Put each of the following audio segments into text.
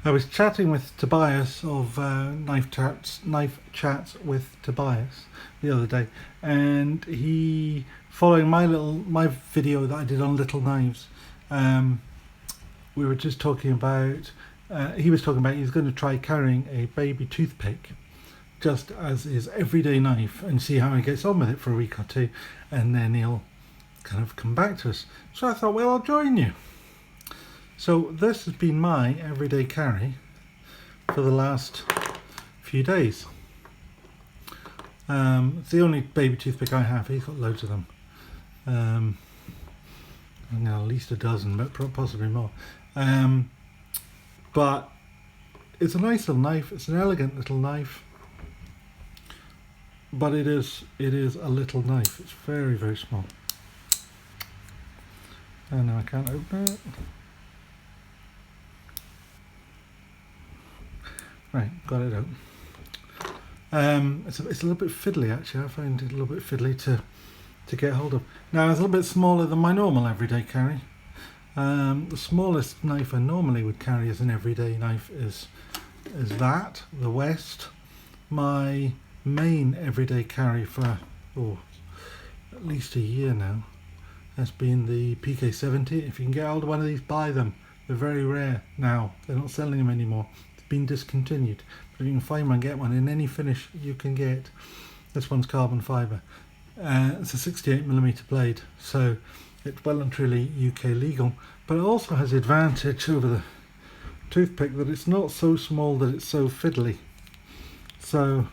I was chatting with Tobias of Knife Chats with Tobias the other day, and he, following my video that I did on little knives, um, we were just talking about. He was talking about he's going to try carrying a baby toothpick just as his everyday knife and see how he gets on with it for a week or two, and then he'll kind of come back to us. So I thought, well, I'll join you. So this has been my everyday carry for the last few days. It's the only baby toothpick I have. He's got loads of them. At least a dozen, but possibly more. But it's a nice little knife. It's an elegant little knife. But it is a little knife. It's very, very small. And now I can't open it. Right, got it out. It's a little bit fiddly actually. I find it a little bit fiddly to get hold of. Now it's a little bit smaller than my normal everyday carry. The smallest knife I normally would carry as an everyday knife is that, the West. My main everyday carry for at least a year now has been the PK70. If you can get hold of one of these, buy them. They're very rare now. They're not selling them anymore. Been discontinued, but if you can find one, get one in any finish you can get. This one's carbon fibre. It's a 68mm blade, so it's well and truly UK legal, but it also has the advantage over the toothpick that it's not so small that it's so fiddly. So,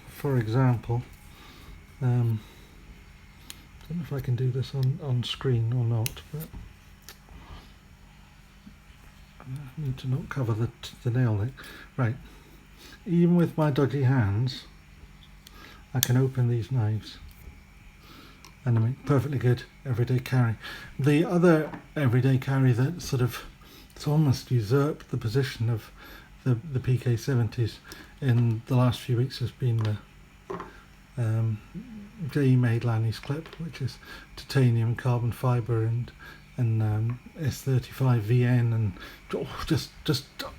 for example, I don't know if I can do this on screen or not, but I need to not cover the nail neck. Right, even with my dodgy hands I can open these knives and I mean perfectly good everyday carry. The other everyday carry that it's almost usurped the position of the PK70s in the last few weeks has been the JE made Lanny's clip, which is titanium, carbon fibre and S35 VN and just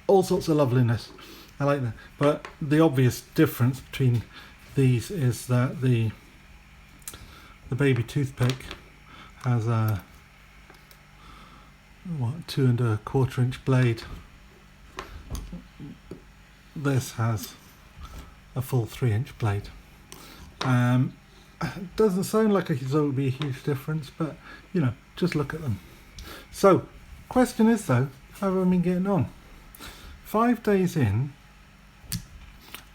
all sorts of loveliness. I like that. But the obvious difference between these is that the baby toothpick has a 2 1/4 inch blade. This has a full 3-inch blade. It doesn't sound like it would be a huge difference, but just look at them. So, question is though, how have I been getting on? 5 days in,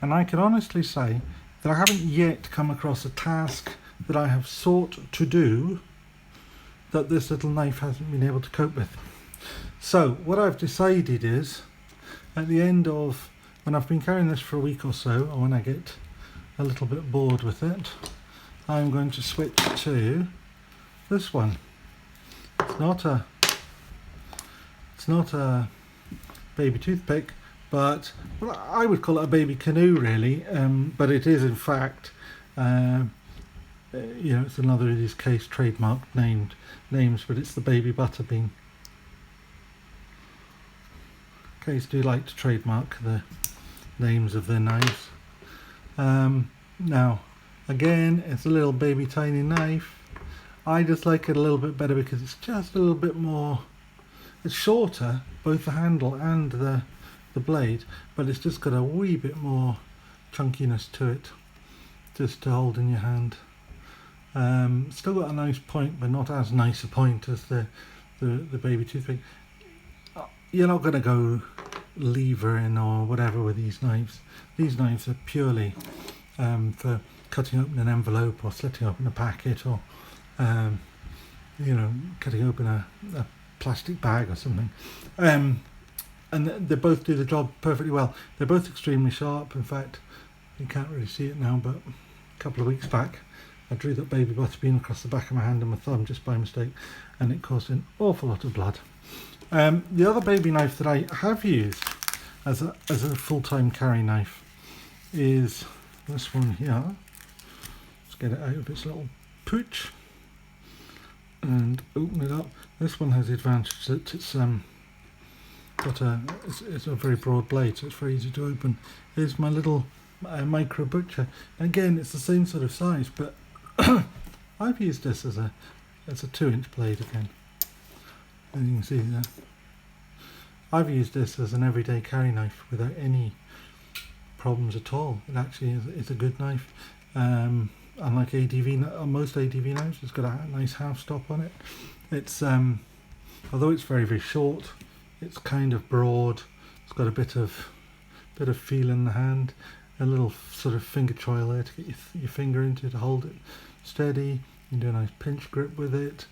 and I can honestly say that I haven't yet come across a task that I have sought to do that this little knife hasn't been able to cope with. So, what I've decided is, at the end of, when I've been carrying this for a week or so, or when I get a little bit bored with it, I'm going to switch to this one. It's not a baby toothpick, but I would call it a baby canoe really, but it is in fact it's another of these case trademark names, but it's the baby butterbean. Case do like to trademark the names of their knives. Now again, it's a little baby tiny knife. I just like it a little bit better because it's just a little bit more, it's shorter, both the handle and the blade, but it's just got a wee bit more chunkiness to it, just to hold in your hand. Still got a nice point, but not as nice a point as the baby toothpick. You're not going to go levering or whatever with these knives. These knives are purely for cutting open an envelope or slitting open a packet or cutting open a plastic bag or something. And they both do the job perfectly well. They're both extremely sharp. In fact, you can't really see it now, but a couple of weeks back I drew that baby butterbean across the back of my hand and my thumb just by mistake, and it caused an awful lot of blood. The other baby knife that I have used as a full-time carry knife is this one here. Let's get it out of its little pooch and open it up. This one has the advantage that it's it's a very broad blade, so it's very easy to open. Here's my little micro butcher. Again, it's the same sort of size, but I've used this as a 2-inch blade again. As you can see there, I've used this as an everyday carry knife without any problems at all. It actually is a good knife. Unlike most ADV knives, it's got a nice half stop on it. It's although it's very, very short, it's kind of broad. It's got a bit of feel in the hand, a little sort of finger choil there to get your finger into to hold it steady. You can do a nice pinch grip with it.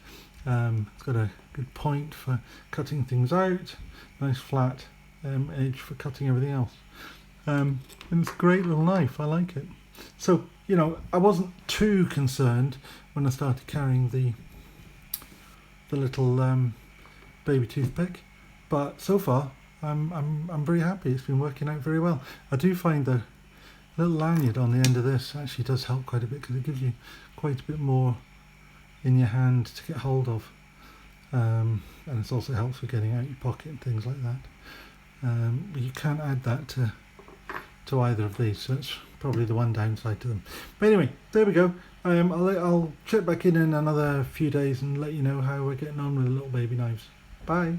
It's got a good point for cutting things out, nice flat edge for cutting everything else. And it's a great little knife, I like it. So, you know, I wasn't too concerned when I started carrying the little baby toothpick, but so far I'm very happy. It's been working out very well. I do find the little lanyard on the end of this actually does help quite a bit, because it gives you quite a bit more in your hand to get hold of, and it also helps with getting out your pocket and things like that. But you can't add that to either of these, so that's probably the one downside to them. But anyway, there we go. I'll check back in another few days and let you know how we're getting on with the little baby knives. Bye.